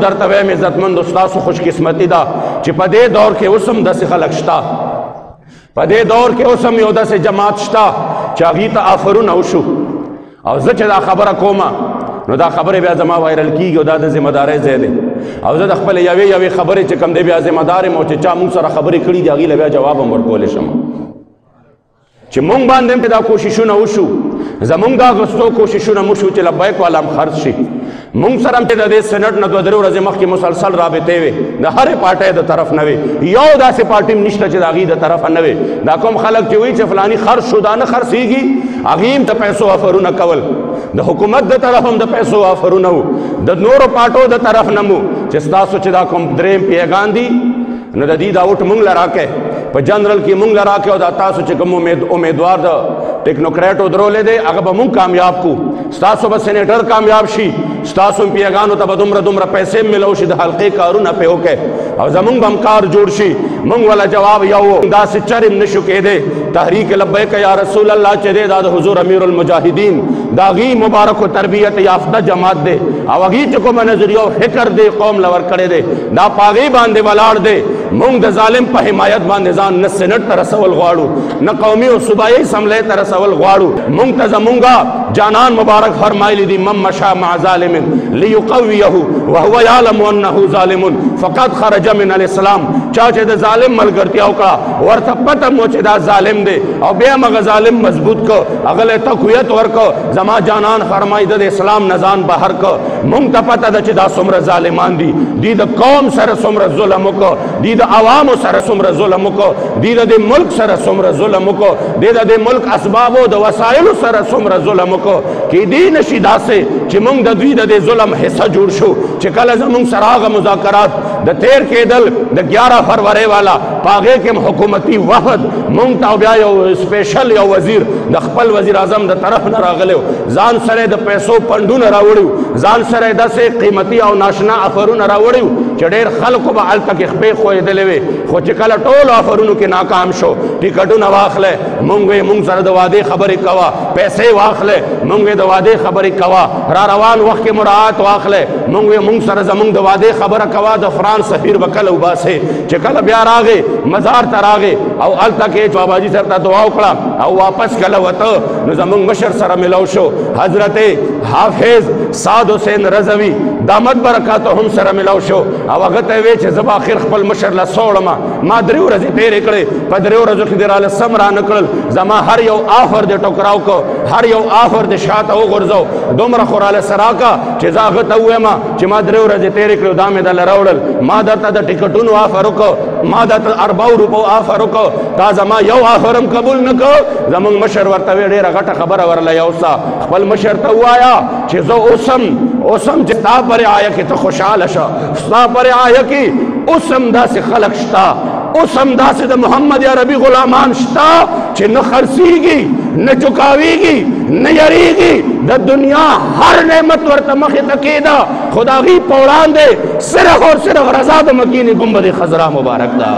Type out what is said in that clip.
درته وایم عزتمندو ستاسو خوشقسمتي ده چې په دې دور کې اوس هم داسې خلک شته، په دې دور کې اوس هم یو داسې جماعت شته چې هغوی ته آفرونه وشو. او زه چې دا خبره کومه نو دا خبرې بیا زما وایرل کېږي او دا د ذمهدارۍ ځای دی. او زه د خپلې یوې خبرې چې کوم دی بیا ذمهدار یم او چې چا مونږ سره خبرې کړي دي هغوی له بیا جواب هم ورکولی شم چې مونږ باندې هم دا کوششونه وشو، زمونږ دا غوښتو کوششونه مو شو چې لبیک والا هم خرڅ شي. مونږ سره هم چې د دې سینټ نه 2-3 ورځې مخکې مسلسل رابطې وې د هرې پارټۍ د طرف نه وې، یو داسې پارټي هم نشته چې د هغوی د طرفه نه وې. دا کوم خلک چې وایي چې فلاني خرڅ شو دا نه خرڅېږي، هغوی هم د پیسو آفرونه کول، د حکومت د طرف هم د پیسو آفرونه وو، د نورو پارټو د طرف نه مو چې ستاسو چې دا کوم درېیم پیغام دي نو د دې دا وټ مونږ له راکې په جنرل کې مونږ له راکې او دا تاسو چې کوم امیدوار د ټیکنوکریټو درولې دی هغه به مونږ کامیاب کو، ستاسو به سینیټر کامیاب شي، ستاسو پیغانو ته به دومره پیسې ملو شي د حلقې کارونه پې وکړي او زمونږ به هم کار جوړ شي. مونږ والا جواب یو داسې چرم نشو کېدی. تحریک لبیک یا رسول الله چې دی دا د حضور امیر المجاهدین د هغوی مبارک و تربیت یافته جماعت دی او هغوی چې کومه نظریه او فکر دی قوم له ورکړی دی دا په هغې باندې ولاړ دی. مونږ د ظالم په حمایت باندې ځان نه سینټ ته رسول غواړو نه قومي او صوبایي اسمبلۍ ته رسول غواړو. مونږ ته زمونږه جانان مبارک فرمایلی دي من مشى مع ظالم لیقویه وهو یعلم انه ظالم فقد خرج من الاسلام. چا چې د ظالم ملګرتیا وکړه ورته پته مو چې دا ظالم دی او بیا هم هغه ظالم مضبوط کو هغه له تقویت ورکو زما جانان فرمایي د اسلام نه ځان بهر کو. مونږ ته پته ده چې دا څومره ظالمان دي، دوی د قوم سره څومره ظلم وکړو، دوی د عوامو سره څومره ظلم وکړو، دوی د ملک سره څومره ظلم وکړو، دوی د ملک اسبابو د وسایلو سره څومره ظلم وکړو. کیدی نشي داسې چې مونږ د دوی د ظلم حصه جوړ شو چې کله زمونږ سره هغه مذاکرات د تیر کېدل د 11 فروری والا په هغې کې حکومتي وفد مونږ ته بیا یو سپیشل یو وزیر د خپل وزیر اعظم د طرف نه راغلی ځان سره د پیسو پنډونه راوړي، ځان سره داسې قیمتي او ناشنا افرونه راوړي چې ډېر خلکو به هلته کې خپې ښویېدلې وې، خو چې کله ټولو افرونو کې ناکام شو ټیکټونه واخلې مونږ وې مونږ سره د وعدې خبرې کوه، پیسې واخلې مونږ وې د وعدې خبرې کوه، را روان وخت کې مراعات واخلې مونږ وې مونږ سره زمونږ د وعدې خبره کوه. د فرانس سفیر به کله وباسې چې کله بیا راغې مزار ته راغې او هلته کې باباجي صاحب ته دعا وکړه او واپس کله وته نو زمونږ مشر سره ملو شو حضرت حافظ سعد حسین رضوي دامت برکاته هم سره ملو شو او هغه ته وی چې زه به آخر خپل مشر له سوړم ما 3 ورځې تېرې کړې په 3 ورځو کې دې راله سم را نه کړل زما هر یو آفر دې ټوکراو کو هر یو آفر دې شاته وغورځو دومره خو راله سره کا چې زه هغه ته ووایم چې ما 3 ورځې تېرې کړې دا مې دله راوړل ما درته د ټیکټونو آفر وکړو ما درته 40 روپو آفر وکړو تا زما یو آفر هم قبول نه کړ. زمونږ مشر ورته وی ډېره غټه خبره ورله یوسه خپل مشر ته ووایه چې زه اوسم چې ستا په رعایه کې ته خوشحاله شه، ستا په رعایه کې اوس هم داسې خلک شته، اوس هم داسې د محمد عربي غلامان شته چې نه خرڅېږي نه چکاویږي نه یریږي د دنیا هر نعمت ورته مخې ته کېده خو د هغوی په وړاندې صرف اور صرف رضا د مکینې ګنبد خضرا مبارک ده.